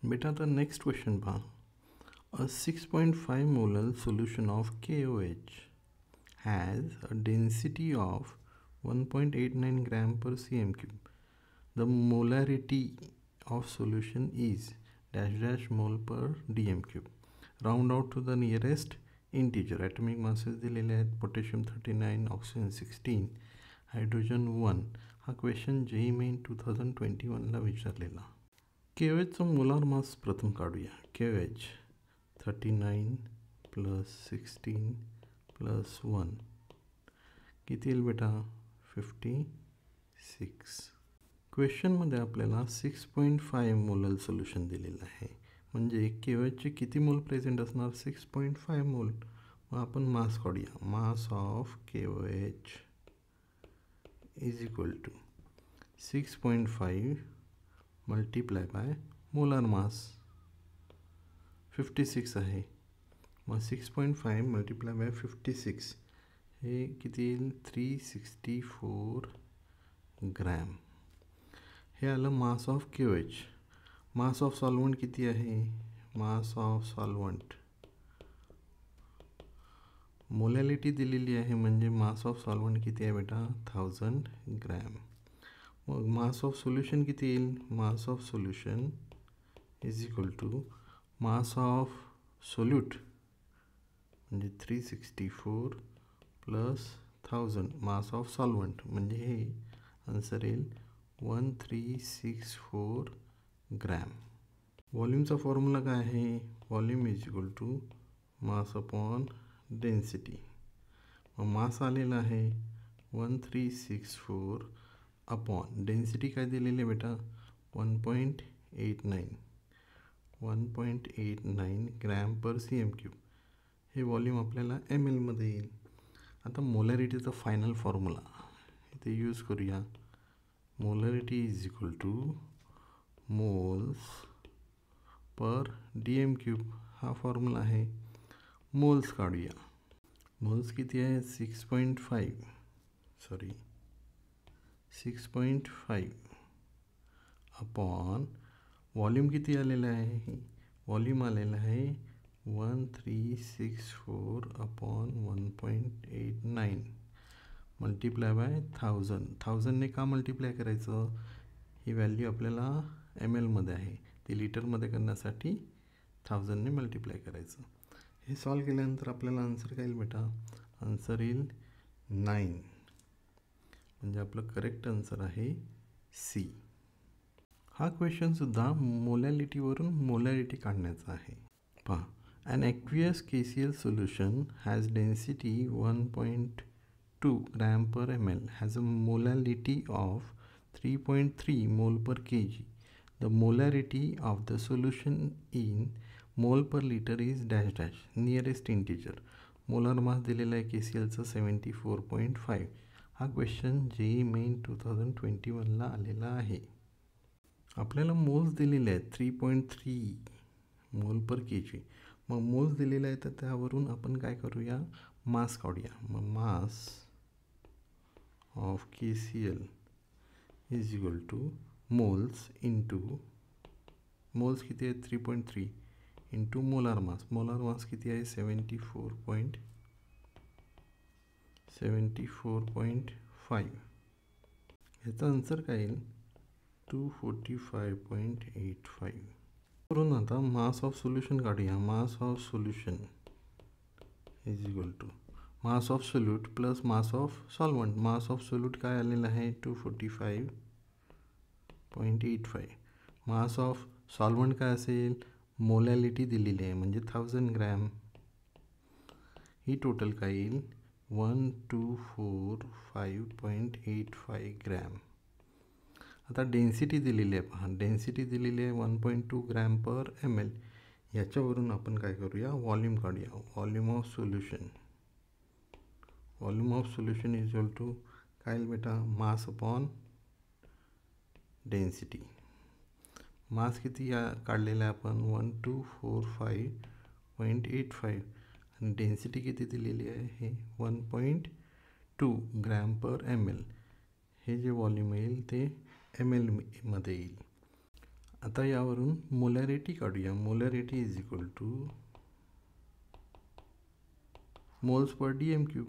बेटा आता next question पहा. A 6.5 molar solution of KOH has a density of 1.89 gram per cm cube. The molarity of solution is dash dash mole per dm cube. Round out to the nearest integer. Atomic masses दिलेले आहेत. Potassium 39, oxygen 16, hydrogen 1. हा question JEE main 2021ला विचारलेला. KOHचं molar mass प्रथम काढूया. KOH 39 + 16 + 1 किती येईल बेटा? 56. क्वेश्चनमध्ये आपल्याला 6.5 मोलल सोल्युशन दिलेलं आहे. म्हणजे KOHचे किती मोल प्रेझेंट असणार? 6.5 मोल. मग आपण मास काढूया. Mass of KOH is equal to 6.5 multiply by molar mass 56 आहे. मग 6.5 मल्टिप्लाय बाय 56 हे किती येईल? 364 ग्रॅम. हे आलं मास of KOH. Mass of solvent किती आहे? मास ऑफ सॉल्वंट मोलॅलिटी दिलेली आहे, म्हणजे मास ऑफ सॉल्वंट किती आहे बेटा? 1000 ग्रॅम. मग मास ऑफ सोल्युशन किती येईल? Mass of solution is equal to mass of solute म्हणजे 364 + 1000 मास ऑफ सॉल्वंट, म्हणजे हे आन्सर येईल 1364 ग्रॅम. व्हॉल्यूमचा फॉर्म्युला काय आहे? Volume is equal to mass upon density. मग मास आलेला आहे 1364 अपॉन डेन्सिटी काय दिलेली आहे बेटा? 1.89 ग्रॅम पर cm क्यूब. हे व्हॉल्यूम आपल्याला ml मध्ये येईल. आता मोलॅरिटीचा फायनल फॉर्म्युला इथे यूज करूया. Molarity is equal two moles per dm cube. हा फॉर्म्युला आहे. मोल्स काढूया. मोल्स किती आहे? 6.5 अपॉन व्हॉल्यूम किती आलेलं आहे? व्हॉल्यूम आलेलं आहे 1364 अपॉन 1.89 मल्टिप्लाय बाय 1000. 1000ने का मल्टिप्लाय करायचं? ही व्हॅल्यू आपल्याला ml मध्ये आहे, ती लिटरमध्ये करण्यासाठी 1000ने मल्टिप्लाय करायचं. हे सॉल्व केल्यानंतर आपल्याला आन्सर काय येईल बेटा? आन्सर येईल 9. म्हणजे आपलं करेक्ट आन्सर आहे C. हा क्वेश्चनसुद्धा मोलॅलिटीवरून मोलॅरिटी काढण्याचा आहे. पहा, an aqueous KCl solution has density 1.2 gram per ml, has a molality of 3.3 mole per kg. The molarity of the solution in mole per liter is dash dash nearest integer. Molar mass दिलेला आहे KClचा 74.5. हा question JEE main 2021ला आलेला आहे. आपल्याला moles दिलेले आहेत 3.3 मोल पर kg. मग मोल्स दिलेले आहेत, तर त्यावरून आपण काय करूया? मास काढूया. मग mass of KCl is equal two moles into moles किती आहे? 3.3 into molar mass. Molar mass किती आहे? 74.5. ह्याचा आन्सर काय येईल? 245.85. करून आता मास ऑफ सोल्युशन काढूया. Mass of solution is equal to mass of solute plus mass of solvent. Mass of solute काय आलेलं आहे? 245.85. मास ऑफ सॉल्वंट काय असेल? मोलॅलिटी दिलेली आहे, म्हणजे 1000 ग्रॅम. ही टोटल काय येईल? 1245.85 ग्रॅम. आता डेन्सिटी दिलेली आहे. पहा, डेन्सिटी दिलेली आहे 1.2 ग्रॅम पर ml. याच्यावरून आपण काय करूया? व्हॉल्यूम काढूया. Volume of solution. Volume of solution is equal to काय येईल बेटा? मास अपॉन डेन्सिटी. मास किती काढलेला आहे आपण? 1245.85 आणि डेन्सिटी किती दिलेली आहे? हे 1.2 ग्रॅम पर ml. हे जे व्हॉल्यूम येईल ते ml मध्ये येईल. आता यावरून मोलॅरिटी काढूया. Molarity is equal two moles per DMQ.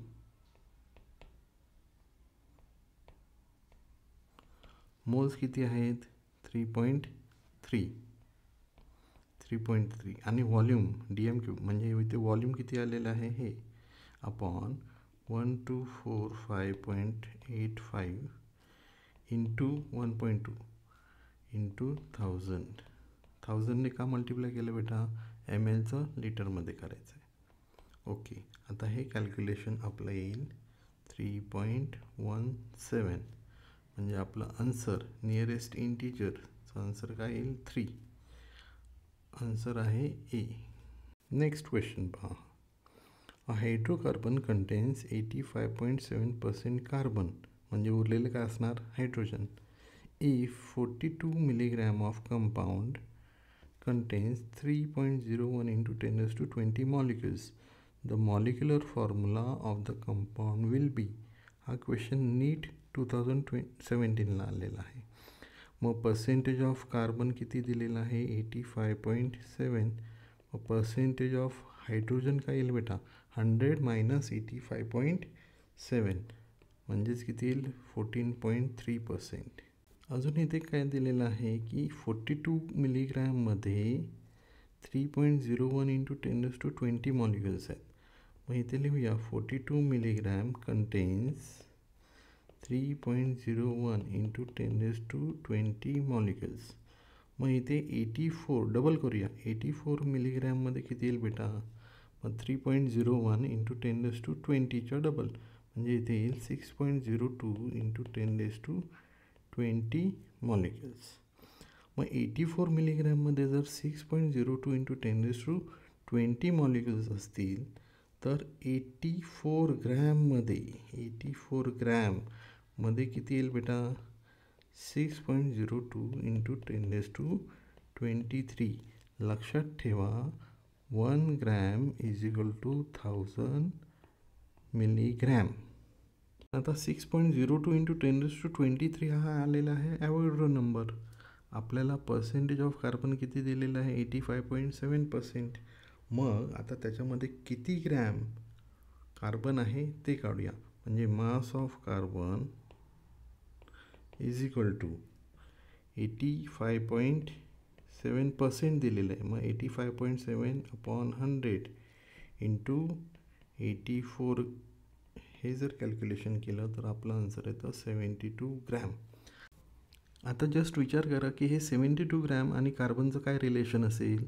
Moles किती आहेत? 3.3 आणि व्हॉल्यूम DMQ म्हणजे इथे व्हॉल्यूम किती आलेलं आहे हे अपॉन 1245.85 इंटू 1.2 इंटू 1000ने का मल्टिप्लाय केलं बेटा? mlचं लिटरमध्ये करायचं आहे. ओके, आता हे कॅल्क्युलेशन आपलं येईल 3.17 म्हणजे आपलं आन्सर नियरेस्ट इंटीजरचं आन्सर काय येईल? 3. आन्सर आहे ए. नेक्स्ट क्वेश्चन पहा. अ हायड्रोकार्बन कंटेन्स 85.7% कार्बन म्हणजे उरलेलं काय असणार? Hydrogen. If 42 milligram of compound contains 3.01 into 10 raised to 20 molecules. The molecular formula of the compound will be. हा क्वेश्चन नीट 2017ला आलेला आहे. मग पर्सेंटेज ऑफ कार्बन किती दिलेला आहे? 85.7. मग पर्सेंटेज ऑफ हायड्रोजन काय येईल बेटा? 100 मायनस 85.7 म्हणजेच किती येईल? 14.3%. अजून इथे काय दिलेलं आहे की 42 मिलीग्रॅममध्ये 3.01 इंटू 10 raised to 20 मॉलिक्युल्स आहेत. मग इथे लिहूया 42 milligram contains 3.01 into 10 raised to 20 molecules. मग इथे 84 डबल करूया. 84 मिलीग्रॅममध्ये किती येईल बेटा? मग 3.01 इंटू 10 raised to 20च्या डबल म्हणजे इथे येईल 6.02 इंटू 10 raised to 20 मॉलिक्युल्स. मग 84 मिलीग्रॅममध्ये जर 6.02 इंटू 10 raised to 20 मॉलिक्युल्स असतील तर 84 ग्रॅममध्ये किती येईल बेटा? 6.02 इंटू 10 raised to 23. लक्षात ठेवा 1 gram is equal to 1000 milligram. आता 6.02 इंटू 10 raised to 23 हा आलेला आहे ॲव्होगाड्रो नंबर. आपल्याला पर्सेंटेज ऑफ कार्बन किती दिलेलं आहे? 85.7%. मग आता त्याच्यामध्ये किती ग्रॅम कार्बन आहे ते काढूया. म्हणजे mass of carbon is equal to 85.7% दिलेलं आहे. मग 85.7 अपॉन 100 इंटू 84 हे जर कॅल्क्युलेशन केलं तर आपलं आन्सर येतं 72 ग्रॅम. आता जस्ट विचार करा की हे 72 ग्रॅम आणि कार्बनचं काय रिलेशन असेल?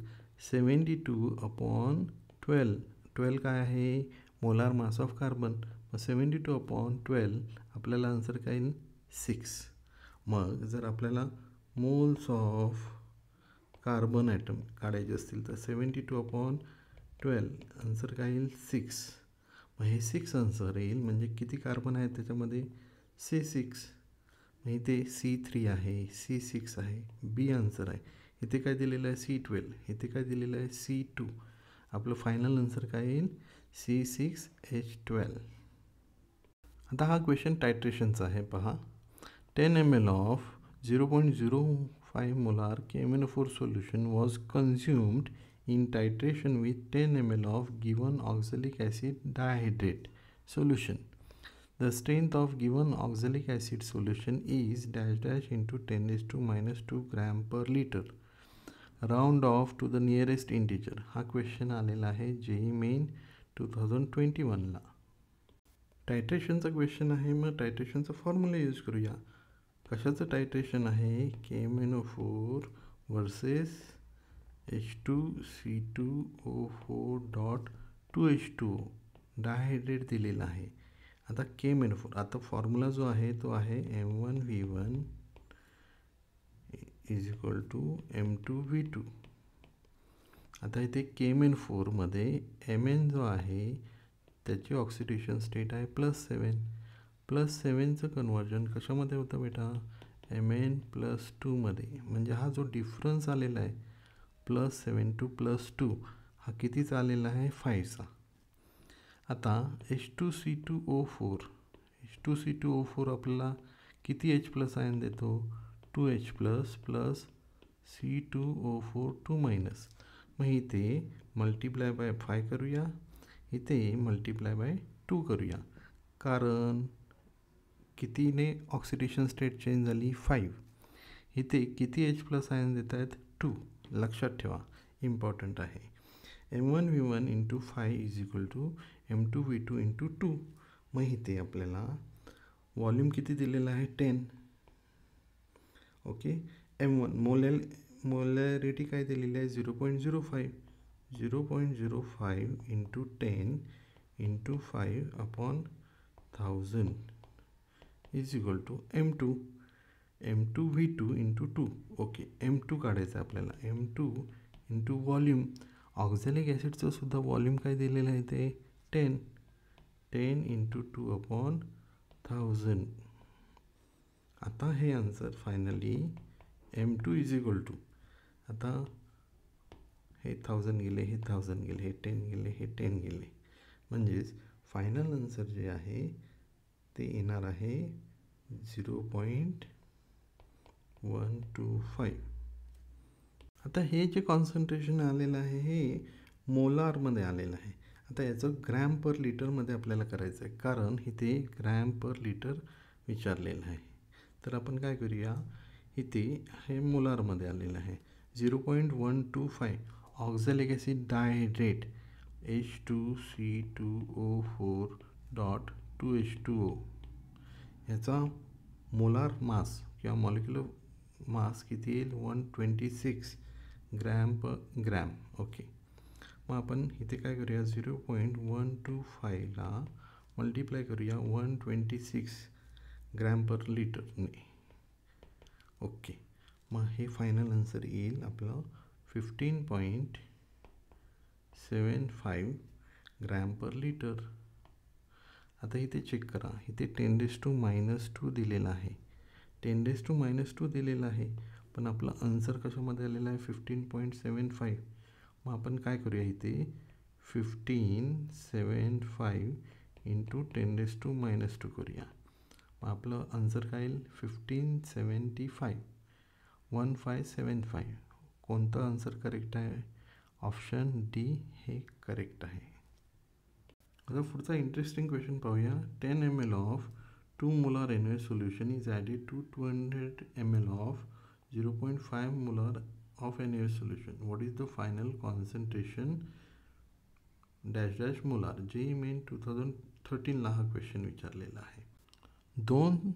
72 अपॉन 12 काय आहे? Molar mass of carbon. मग 72 अपॉन 12 आपल्याला आन्सर काय येईल? 6. मग जर आपल्याला मोल्स ऑफ कार्बन ॲटम काढायचे असतील तर 72 अपॉन 12 आन्सर काय येईल? 6. मग हे 6 आन्सर येईल. म्हणजे किती कार्बन आहेत त्याच्यामध्ये? C6. मग इथे C3 आहे, C6 आहे, बी आन्सर आहे. इथे काय दिलेलं आहे? C12. इथे काय दिलेलं आहे? C2. आपलं फायनल आन्सर काय येईल? C6H12. आता हा क्वेश्चन टायट्रेशनचा आहे पहा. 10 ml of 0.05 molar KMnO4 solution was consumed in titration with 10 ml of given oxalic acid dihydrate solution. The strength of given oxalic acid solution is dash dash into 10 raised to minus 2 gram per liter. Round off to the nearest integer. हा question आलेला आहे JEE main 2021ला. टायट्रेशनचा question आहे. मग टायट्रेशनचा formula use करूया. कशाचं टायट्रेशन आहे? KMnO4 versus H2C2O4.2H2O डायहायड्रेट दिलेला आहे. आता KMnO4 आता फॉर्म्युला जो आहे तो आहे M1V1 is equal to M2V2. आता इथे KMnO4 मध्ये Mn जो आहे त्याची ऑक्सिडेशन स्टेट आहे +7. +7चं कन्वर्जन कशामध्ये होतं बेटा? Mn+2 मध्ये. म्हणजे हा जो डिफरन्स आलेला आहे +7 to +2 हा कितीचा आलेला आहे? 5चा. आता H2C2O4 आपल्याला किती H+ आयन देतो? 2H+ C2O4 2 minus. मग इथे मल्टिप्लाय बाय 5 करूया, इथे मल्टिप्लाय बाय 2 करूया. कारण कितीने ऑक्सिडेशन स्टेट चेंज झाली? 5. इथे किती H+ आयन देत आहेत? 2. लक्षात ठेवा, इम्पॉर्टंट आहे. M1V1 into 5 is equal to M2V2 into 2. मग इथे आपल्याला व्हॉल्यूम किती दिलेला आहे? 10. ओके. M1 मोलॅरिटी काय दिलेली आहे? 0.05. 0.05 into 10 into 5 upon 1000 is equal to M2. M2V2 into 2. Okay, M2 काढायचं आहे आपल्याला. M2 into volume. ऑक्झॅलिक ॲसिडचं सुद्धा व्हॉल्यूम काय दिलेलं आहे ते? 10. 10 इंटू 2 अपॉन 1000. आता हे answer finally M2 is equal to, आता हे 1000 गेले, हे 1000 गेले, हे 10 गेले, हे 10 गेले. म्हणजेच फायनल आन्सर जे आहे ते येणार आहे 0.125. आता हे जे कॉन्सन्ट्रेशन आलेलं आहे हे मोलारमध्ये आलेलं आहे. आता याचं ग्रॅम पर लिटरमध्ये आपल्याला करायचं आहे, कारण इथे ग्रॅम पर लिटर विचारलेलं आहे. तर आपण काय करूया, इथे हे मोलारमध्ये आलेलं आहे. 0.125 ऑक्झॅलिक ॲसिड डायहायड्रेट H2C2O4.2H2O ह्याचा मोलार मास किंवा मॉलिक्युलर मास किती येईल? 126 ग्रॅम पर ग्रॅम. ओके. मग आपण इथे काय करूया, 0.125ला मल्टिप्लाय करूया 126 ग्रॅम पर लिटरने. ओके. मग हे फायनल आन्सर येईल आपलं 15.75 ग्रॅम पर लिटर. आता इथे चेक करा, इथे 10⁻² दिलेलं आहे. 10⁻² दिलेलं आहे, पण आपलं आन्सर कशामध्ये आलेलं आहे? 15.75. मग आपण काय करूया, इथे 1575 इंटू 10⁻² करूया. मग आपलं आन्सर काय येईल? 1575. 1575. कोणतं आन्सर करेक्ट आहे? ऑप्शन डी हे करेक्ट आहे. आता पुढचा इंटरेस्टिंग क्वेश्चन पाहूया. 10 ml of 2 molar NaOH solution is added to 200 ml of 0.5 molar of NaOH solution. What is the final concentration -- molar? JEE Main 2013ला हा क्वेश्चन विचारलेला आहे. 2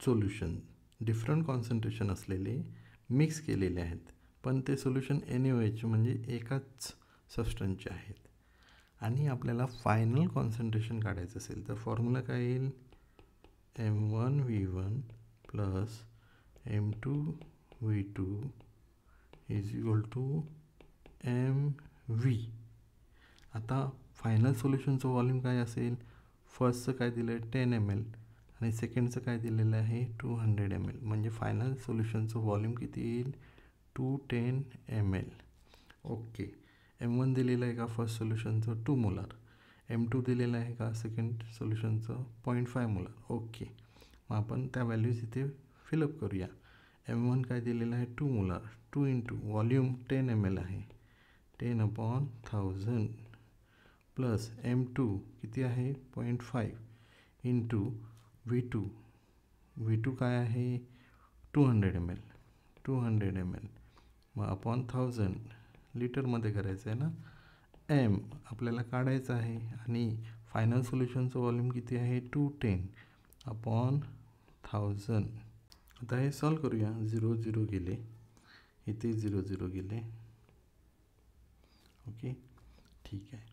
सोल्युशन डिफरंट कॉन्सन्ट्रेशन असलेले mix केलेले आहेत, पण ते सोल्युशन NaOH म्हणजे एकाच सबस्टन्सचे आहेत. आणि आपल्याला फायनल कॉन्सन्ट्रेशन काढायचं असेल तर फॉर्म्युला काय येईल? M1V1 plus M2V2 is equal to MV. आता फायनल सोल्युशनचं व्हॉल्यूम काय असेल? फर्स्टचं काय दिलं आहे? 10 ml आणि सेकंडचं काय दिलेलं आहे? 200 ml. म्हणजे फायनल सोल्युशनचं व्हॉल्यूम किती येईल? 210 ml. ओके. M1 दिलेलं आहे का फर्स्ट सोल्युशनचं? 2 मोलार. M2 दिलेलं आहे का सेकंड सोल्युशनचं? 0.5 मोलार. ओके. मग आपण त्या व्हॅल्यूज इथे फिलअप करूया. M1 काय दिलेलं आहे? 2 मोलार. 2 इंटू व्हॉल्यूम 10 ml आहे, 10/1000 प्लस M2 किती आहे? 0.5 इंटू V2 काय आहे? 200 ml. 200 ml मग अपॉन 1000 लिटरमध्ये करायचं आहे ना. M आपल्याला काढायचं आहे आणि फायनल सोल्युशनचं व्हॉल्यूम किती आहे? 210 अपॉन 1000. आता हे सॉल्व करूया. 0 0 गेले, इथे 0 0 गेले. ओके, ठीक आहे.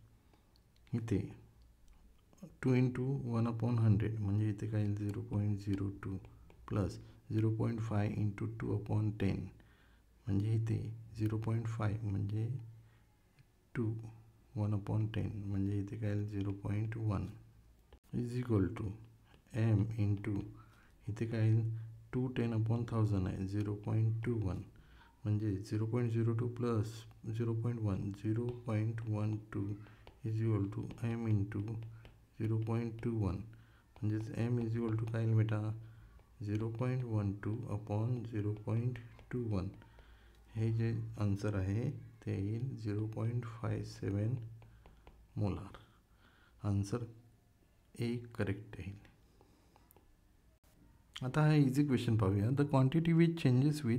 इथे 2 इंटू 1/100 म्हणजे इथे काय येईल? 0.02 प्लस 0.5 इंटू 2/10 म्हणजे इथे 0.5 म्हणजे 2 1/10 म्हणजे इथे काय येईल? 0.1 is equal to M into इथे काय येईल? 210/1000 आहे, 0.21 म्हणजे 0.02 plus 0.1 0.12 is equal to M into 0.21 म्हणजेच M इज इक्वल टू काय येईल बेटा? 0.12 अपॉन 0.21 हे जे आन्सर आहे ते येईल 0.57 मोलार. आन्सर ए करेक्ट येईल. आता हा इझी क्वेश्चन पाहूया. The quantity which changes with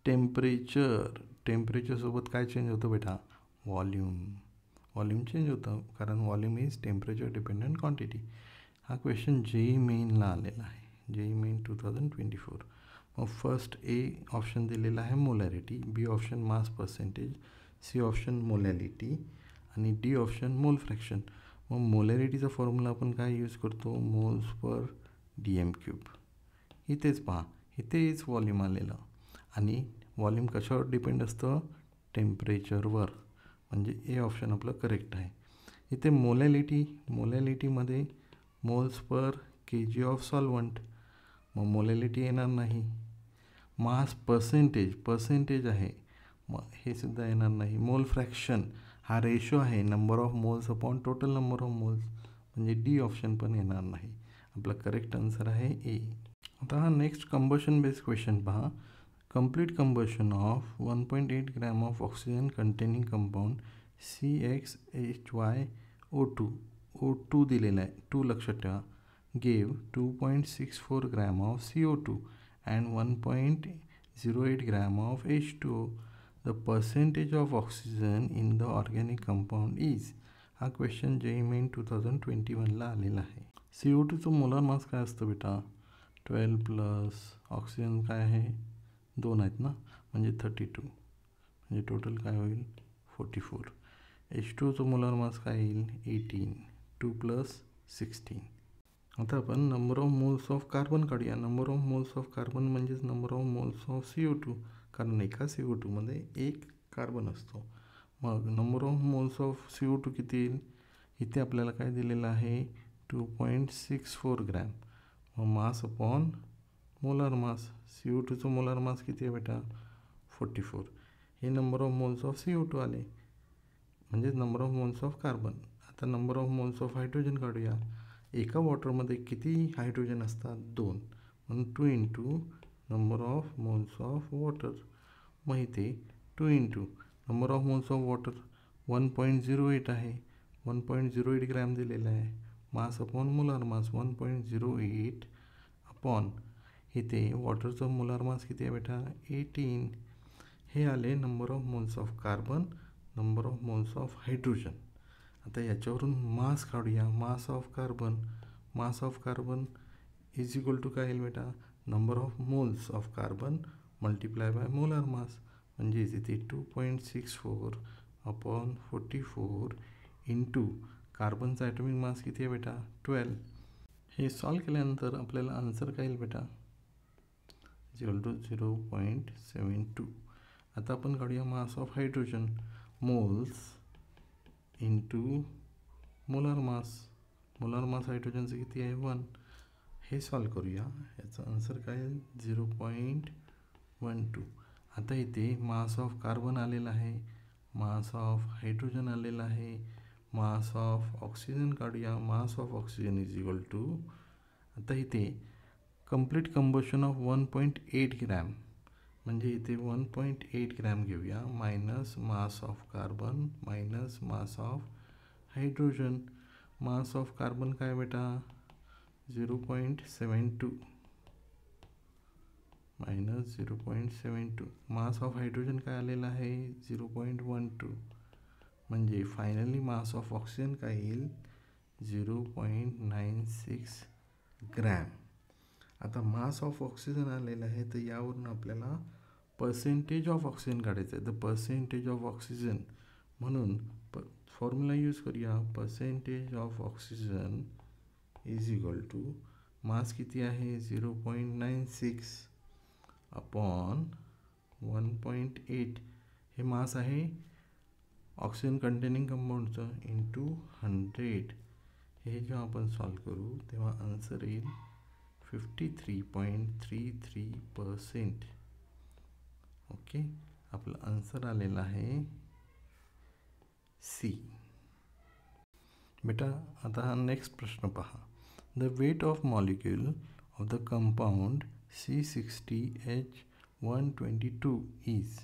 temperature. टेम्परेचरसोबत काय चेंज होतं बेटा? व्हॉल्यूम चेंज होतं, कारण volume is temperature dependent quantity. हा क्वेश्चन जेई मेनला आलेला आहे, जेई मेन 2024. मग फर्स्ट ए ऑप्शन दिलेला आहे मोलॅरिटी, बी ऑप्शन मास पर्सेंटेज, सी ऑप्शन मोलॅलिटी आणि डी ऑप्शन मोल फ्रॅक्शन. मग मोलॅरिटीचा फॉर्म्युला आपण काय यूज करतो? Moles per DM³. इथेच पहा, इथेच व्हॉल्यूम आलेलं आणि व्हॉल्यूम कशावर डिपेंड असतं? टेम्परेचरवर. म्हणजे ए ऑप्शन आपलं करेक्ट आहे. इथे मोलॅलिटीमध्ये moles per kg of solvent, मग मोलॅलिटी येणार नाही. मास पर्सेंटेज आहे, मग हे सुद्धा येणार नाही. मोल फ्रॅक्शन हा रेशो आहे, number of moles upon total number of moles, म्हणजे डी ऑप्शन पण येणार नाही. आपला करेक्ट आन्सर आहे ए. आता हा नेक्स्ट कंबशन बेस्ड क्वेश्चन पहा. Complete combustion of 1.8 gram of oxygen containing compound CxHyO2, O2 दिलेला आहे, 2 लक्षात ठेवा, gave 2.64 gram of CO2 and 1.08 gram of H2O. The percentage of oxygen in the organic compound is. हा question JEE main 2021ला आलेला आहे. CO2चं molar मास काय असतं बेटा? 12 प्लस ऑक्सिजन काय आहे? 2 आहेत ना, म्हणजे 32, म्हणजे टोटल काय होईल? 44. H2ओचं मोलार मास काय येईल? 18, 2 प्लस 16. आता आपण number of moles of carbon काढूया. Number of moles of carbon म्हणजेच number of moles of CO2, कारण एका CO2मध्ये एक कार्बन असतो. मग number of moles of CO2 किती येईल? इथे आपल्याला काय दिलेलं आहे? 2.64 ग्रॅम. मग मास अपॉन मोलार मास, CO2चं मोलार मास किती आहे बेटा? 44. हे number of moles of CO2 आले, म्हणजेच number of moles of carbon. आता number of moles of hydrogen काढूया. एका वॉटरमध्ये किती हायड्रोजन असतात? 2, म्हणून 2 into number of moles of water. मग इथे 2 into number of moles of water 1.08 आहे, 1.08 ग्रॅम दिलेला आहे. Mass upon molar mass 1.08 upon इथे वॉटरचं मोलार मास किती आहे बेटा? 18. हे आले number of moles of carbon, number of moles of hydrogen. आता याच्यावरून मास काढूया. Mass of carbon is equal to काय येईल बेटा? Number of moles of carbon multiply by molar mass, म्हणजेच इथे 2.64 अपॉन 44 इंटू कार्बनचा ॲटॉमिक मास किती आहे बेटा? 12. हे सॉल्व केल्यानंतर आपल्याला आन्सर काय येईल बेटा? 0.72. आता आपण काढूया mass of hydrogen, moles into molar mass. Molar mass हायड्रोजनचं किती आहे? 1. हे सॉल्व करूया. याचा आन्सर काय आहे? 0.12. आता इथे मास ऑफ कार्बन आलेला आहे, मास ऑफ हायड्रोजन आलेला आहे, मास ऑफ ऑक्सिजन काढूया. Mass of oxygen is equal to, आता इथे कंप्लीट कंबशन ऑफ 1.8 ग्रॅम, म्हणजे इथे 1.8 ग्रॅम घेऊया, minus mass of carbon minus mass of hydrogen. Mass of carbon काय बेटा? 0.72 मायनस 0.72. मास ऑफ हायड्रोजन काय आलेला आहे? 0.12. म्हणजे फायनली मास ऑफ ऑक्सिजन काय येईल? 0.96 ग्रॅम. आता मास ऑफ ऑक्सिजन आलेलं आहे, तर यावरून आपल्याला पर्सेंटेज ऑफ ऑक्सिजन काढायचं आहे. द पर्सेंटेज ऑफ ऑक्सिजन, म्हणून फॉर्म्युला यूज करूया. Percentage of oxygen is equal to mass किती आहे? 0.96 अपॉन 1.8. हे मास आहे ऑक्सिजन कंटेनिंग कंपाऊंडचं, इंटू 100. हे जेव्हा आपण सॉल्व करू तेव्हा आन्सर येईल 53.33%. ओके, आपलं आन्सर आलेलं आहे सी. बेटा आता हा नेक्स्ट प्रश्न पहा. The weight of molecule of the compound C60H122 is.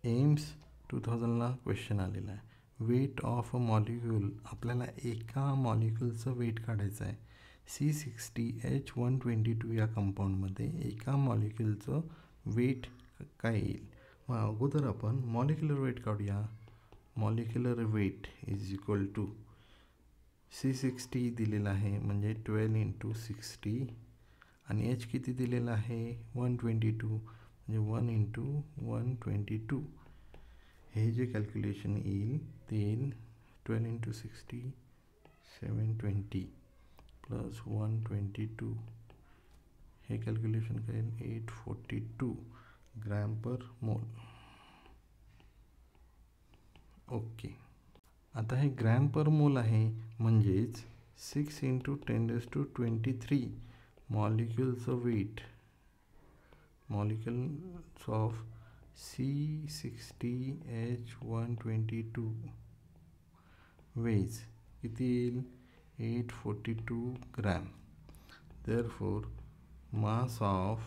AIIMS 2000ला क्वेश्चन आलेला आहे. वेट ऑफ अ मॉलिक्यूल, आपल्याला एका मॉलिक्यूलचं वेट काढायचं आहे. C60H122 या कंपाऊंडमध्ये एका मॉलिक्यूलचं वेट काय येईल. मग अगोदर आपण मॉलिक्युलर वेट काढूया. Molecular weight is equal to C60 दिलेला आहे म्हणजे 12 × 60 आणि H किती दिलेला आहे 122 म्हणजे 1 × 122. हे जे कॅल्क्युलेशन येईल ते येईल 12 × 60 720 प्लस 122. हे कॅल्क्युलेशन काय येईल 842 ग्रॅम पर मोल. ओके, आता हे ग्रॅम पर मोल आहे म्हणजेच 6 × 10⁻23 मॉलिक्युलचं weight. Molecules of C60H122 weighs किती येईल 842 gram. Therefore mass of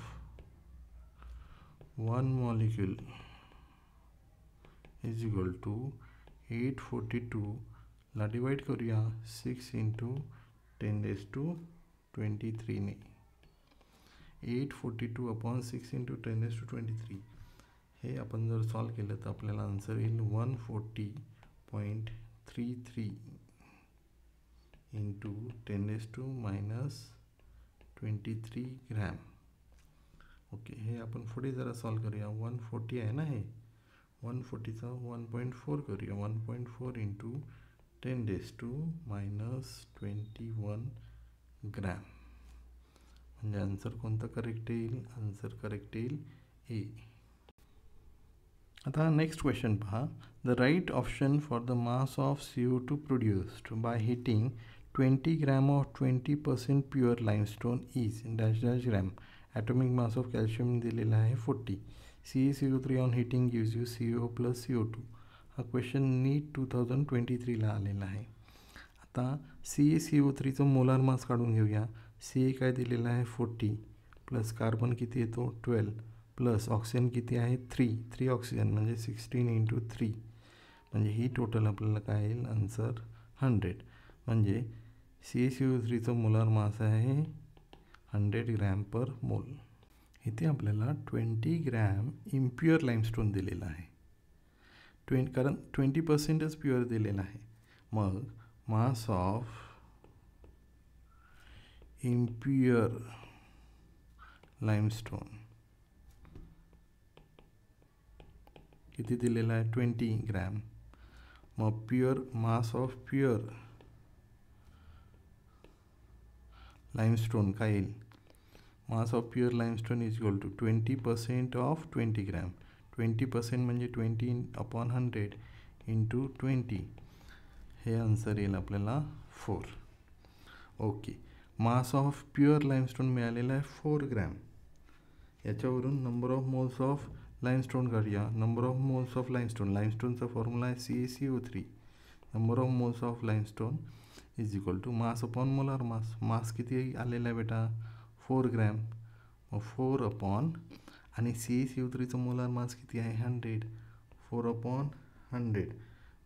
one molecule is equal to 842 ला डिवाइड करूया 6 × 10⁻23 ने. 842 अपॉन 6 × 10⁻23 हे आपण जर सॉल्व केलं तर आपल्याला आन्सर येईल 140.33 × 10⁻23 ग्रॅम. ओके, हे आपण पुढे जरा सॉल्व करूया. 140 आहे ना, हे 140चा 1.4 करूया. 1.4 × 10⁻21 ग्रॅम. म्हणजे आन्सर कोणतं करेक्ट येईल, आन्सर करेक्ट येईल ए. आता नेक्स्ट क्वेश्चन पहा. The right option for the mass of CO2 produced by heating 20 gram of 20% pure limestone is dash dash gram. Atomic mass of calcium दिलेला आहे 40. CaCO3 on heating gives you CO + CO2. हा question नीट 2023ला आलेला आहे. आता CaCO3चं molar mass काढून घेऊया. Ca काय दिलेला आहे 40 प्लस कार्बन किती येतो 12 प्लस ऑक्सिजन किती आहे 3 ऑक्सिजन म्हणजे 16 × 3 म्हणजे ही टोटल आपल्याला काय येईल आन्सर 100. म्हणजे CaCO3चं मोलार मास आहे 100 ग्रॅम पर मोल. इथे आपल्याला 20 ग्रॅम इम्प्युअर लाईमस्टोन दिलेला आहे. कारण 20%च प्युअर दिलेला आहे. मग मास ऑफ इम्प्युअर लाईमस्टोन किती दिलेला आहे 20 ग्रॅम. मग pure mass of pure limestone काय येईल. Mass of pure limestone is equal to 20% of 20 gram. 20% म्हणजे 20/100 × 20. हे आन्सर येईल आपल्याला 4. Okay, mass of pure limestone मिळालेला आहे 4 ग्रॅम. याच्यावरून number of moles of limestone काढूया. नंबर ऑफ मोल्स ऑफ लाईमस्टोनचा फॉर्म्युला आहे CaCO3. Number of moles of limestone is equal to mass upon molar mass. Mass किती आलेला आहे बेटा 4 ग्रॅम. मग 4 अपॉन आणि CaCO3चं मोलार मास किती आहे 100. 4/100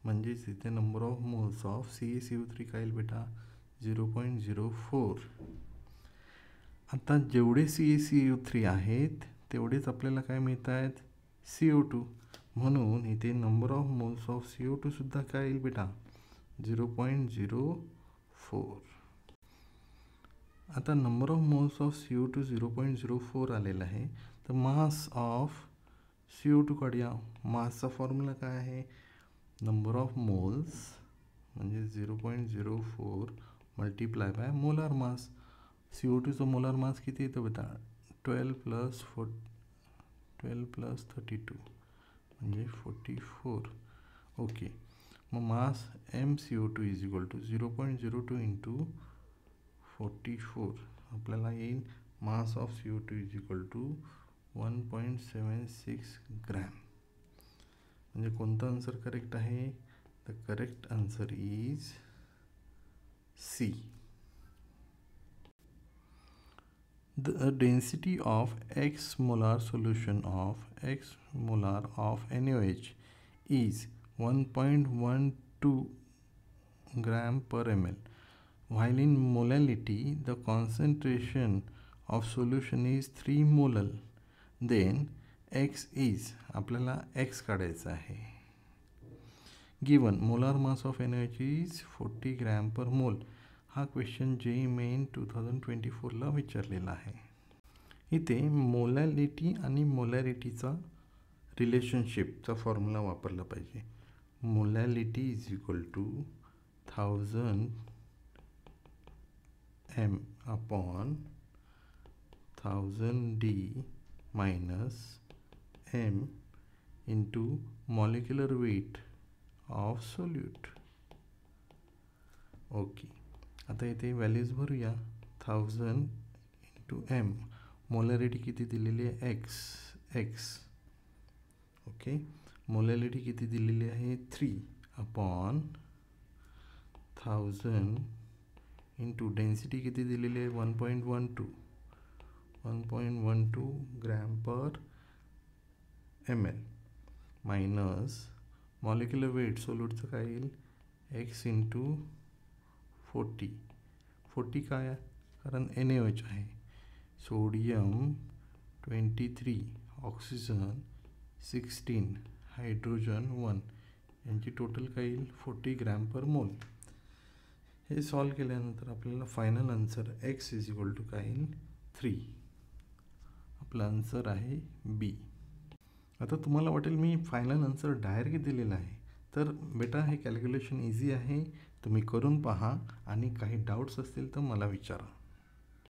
म्हणजेच इथे number of moles of CaCO3 काय येईल बेटा 0.04. आता जेवढे CaCO3 आहेत तेवढेच आपल्याला काय मिळत आहेत CO2. म्हणून इथे number of moles of CO2 सुद्धा काय येईल बेटा 0.04. आता number of moles of CO2 0.04 आलेला आहे. तर मास ऑफ CO2 काढूया. मासचा फॉर्म्युला काय आहे नंबर ऑफ मोल्स म्हणजे 0.04 मल्टिप्लाय बाय मोलार मास. CO2चं मोलार मास किती येतं बेटा 12 + 32 म्हणजे 44. ओके, मग मास MCO2 इज इक्वल टू 0.02 × 44. आपल्याला येईल mass of CO2 is equal to 1.76 gram. म्हणजे कोणतं आन्सर करेक्ट आहे. The correct answer is C. The density of x molar solution of x molar of NaOH is 1.12 gram per ml, while in molality the concentration of solution is 3 molal. Then x is, आपल्याला x काढायचा आहे. Given molar mass of NaOH is 40 gram per mole. हा question JEE main 2024ला विचारलेला आहे. इथे molality आणि मोलॅरिटीचा रिलेशनशिपचा formula वापरला पाहिजे. Molality is equal to 1000 m upon 1000 d minus m into molecular weight of solute. Okay, आता इथे व्हॅल्यूज भरूया. 1000 इंटू m, मोलॅरिटी किती दिलेली आहे x. ओके, मोलॅरिटी किती दिलेली आहे 3 अपॉन 1000 इंटू डेन्सिटी किती दिलेली आहे 1.12 gram per ml minus molecular weight सोल्यूटचं काय येईल x इंटू 40 काय आहे कारण NaOH आहे. सोडियम 23, ऑक्सिजन 16, हायड्रोजन 1, यांची टोटल काय येईल 40 ग्रॅम पर मोल. हे सॉल्व केल्यानंतर आपल्याला final answer x is equal to काय येईल 3. आपला आन्सर आहे B. आता तुम्हाला वाटेल मी फायनल आन्सर डायरेक्ट दिलेला आहे, तर बेटा हे कॅल्क्युलेशन इझी आहे, तुम्ही करून पहा आणि काही डाऊट्स असतील तर मला विचारा.